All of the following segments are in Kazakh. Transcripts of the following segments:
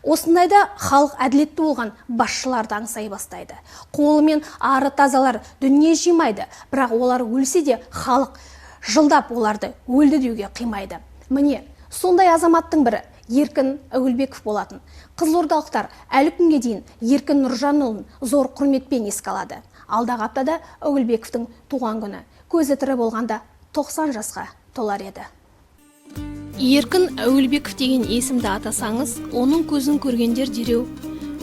Осындайда халық әділетті болған басшыларды аңсай бастайды. Қолымен ары тазалар дүние жимайды, бірақ олар өлсе де халық жылдап оларды өлді деуге қимайды. Міне, сондай азаматтың бірі Еркін Әуелбеков болатын. Қызылордалықтар әлі күнге дейін Еркін Нұржанұлын зор құрметпен еске алады. Алдағы аптада Әуелбековтың туған күні. Көзі тірі болғанда 90 жасқа толар еді. Еркін Әуелбеков деген есімді атасаңыз, оның көзін көргендер дереу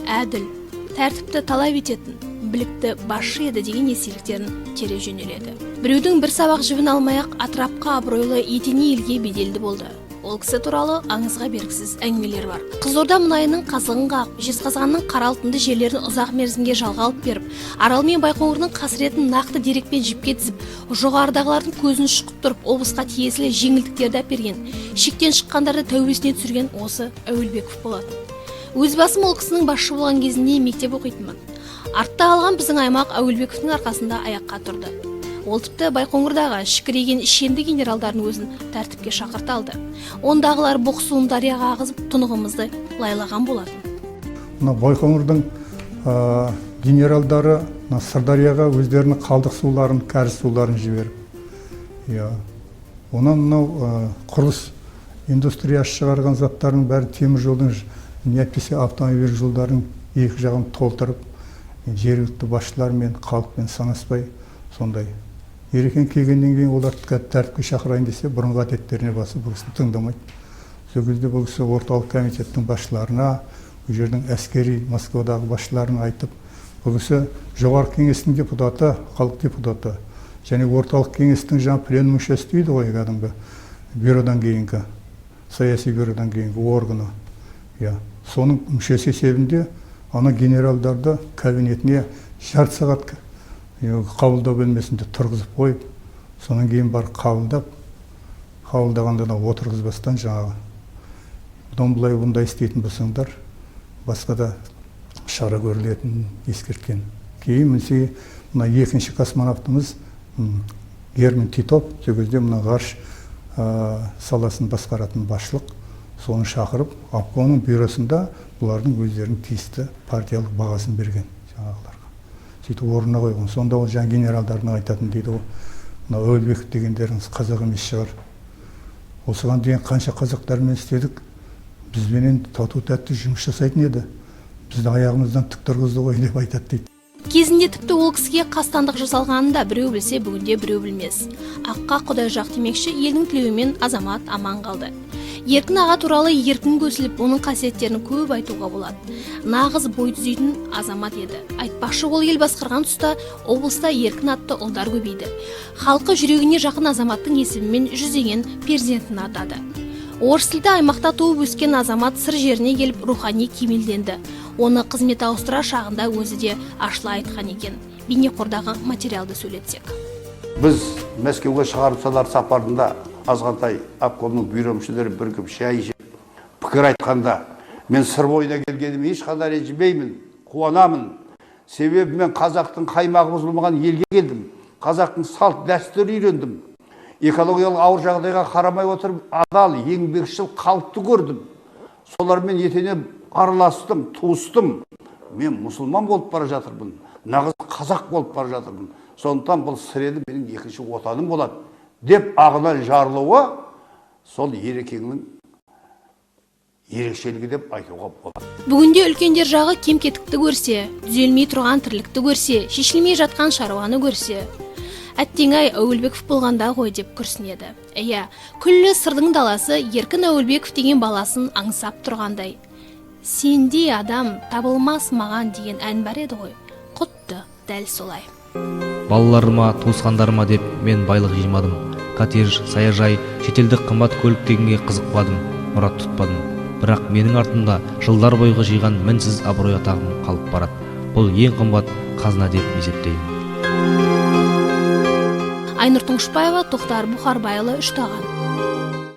әділ, тәртіпті талап ететін, білікті басшы еді деген естеліктерін тере жөнеледі. Біреудің бір сабақ жібін алмай-ақ атырапқа абыройлы етене елге беделді болды. Ол кісі туралы аңызға бергісіз әңгімелер бар. Қызылорда мұнайының қазығын қағып, Жезқазғанның қара алтынды жерлерін ұзақ мерзімге жалға алып беріп, Арал мен Байқоңырдың қасіретін нақты дерекпен жіпке тізіп, жоғарыдағылардың көзін шұқып тұрып, облысқа тиесілі жеңілдіктерді әперген, шектен шыққандарды тәубесіне түсірген осы Әуелбеков болады. Өз басым ол кісінің басшы болған кезінде мектеп оқитынмын. Артта қалған біздің аймақ Әуелбековтың арқасында аяққа тұрды. Ол тіпті Байқоңырдағы шікірейген шенді генералдардың өзін тәртіпке шақырта алды. Ондағылар боқсуын дарияға ағызып, тұнығымызды лайлаған болатын. Байқоңырдың генералдары Сырдарияға өздерінің қалдық суларын, кәріз суларын жіберіп. Онан құрылыс индустриясы шығарған заттардың бәрі темір жолдың, не әйтпесе автомобиль жолдарын екі жағын толтырып, жергілікті басшылар мен халықпен санаспай, сондай. Ерекең келгеннен кейін олар тәртіпке шақырайын десе, бұрынғы әдеттеріне басып, бұл кісіні тыңдамайды. Сол кезде бұл кісі орталық комитеттің басшыларына, бұл жердің әскери Москвадағы басшыларына айтып, бұл кісі жоғарғы кеңестің депутаты, халық депутаты, және орталық кеңестің жаңа пленум мүшесі дейді ғой, кәдімгі бюродан кейінгі, саяси бюродан кейінгі органы. Соның мүшесі есебінде ана генералдарды кабинетіне жарты сағат қабылдау бөлмесінде тұрғызып қойып, содан кейін бар қабылдағанда да отырғызбастан жаңағы. Бұдан бұлай бұндай істейтін болсаңдар, басқа да шара көрілетінін ескерткен. Кейін мінсе, мына екінші космонавтымыз Герман Титов, сол кезде мына ғарыш саласын басқаратын басшылық, соны шақырып, обкомның бюросында бұлардың өздерінің тиісті партиялық бағасын берген жаңағыларға. Сөйтіп орнына қойған. Сонда ол жаңа генералдардың айтатын дейді, Әуелбеков дегендеріңіз қазақ емес шығар. Осыған дейін қанша қазақтармен істедік, бізбенен тату-тәтті жұмыс жасайтын еді. Бізді аяғымыздан тік тұрғызды ғой деп айтады дейді. Кезінде тіпті ол кісіге қастандық жасалғанын да біреу білсе, бүгінде біреу білмес. Аққа құдай жақ демекші, елдің тілеуімен азамат аман қалды. Еркін аға туралы еркін көсіліп, оның қасиеттерін көп айтуға болады. Нағыз бой түзейтін азамат еді. Айтпақшы, ол ел басқарған тұста облыста Еркін атты ұлдар көбейді. Халқы жүрегіне жақын азаматтың есімімен жүздеген перзентін атады. Орыс тілді аймақта туып өскен азамат сыр жеріне келіп рухани кемелденді. Оны қызмет ауыстыра шағында өзі де ашыла айтқан екен. Бейнеқордағы материалды сөйлетсек. Біз Мәскеуге шығарып салар сапарында азғантай обкомның бюро мүшелері бірігіп шай ішіп, пікір айтқанда, мен сыр бойына келгенім ешқандай ренжімеймін, қуанамын. Себебі мен қазақтың қаймағы бұзылмаған елге келдім. Қазақтың салт дәстүрін үйрендім. Экологиялық ауыр жағдайға қарамай отырып, адал, еңбекшіл халықты көрдім. Солармен етене араластым, туыстым. Мен мұсылман болып бара жатырмын, нағыз қазақ болып бара жатырмын. Сондықтан бұл сіреді менің екінші отаным болады деп ағынан жарылуы сол Ерекеңнің ерекшелігі деп айтуға болады. Бүгінде үлкендер жағы кем-кетікті көрсе, түзелмей тұрған тірлікті көрсе, шешілмей жатқан шаруаны көрсе, әттең-ай Әуелбеков болғанда ғой деп күрсінеді. Күллі сырдың даласы Еркін Әуелбеков деген баласын аңсап тұрғандай. Сендей адам табылмас маған деген ән бар еді ғой. Құтты дәл солай. Балаларыма, туысқандарыма деп мен байлық жимадым. Коттедж, саяжай, шетелдік қымбат көлік дегенге қызықпадым, мұрат тұтпадым. Бірақ менің артымда жылдар бойғы жиған мінсіз абырой атағым қалып барады. Бұл ең қымбат қазына деп есептеймін. Айнұр Тұңғышбаева, Тоқтар Бұхарбайұлы, Үштаған.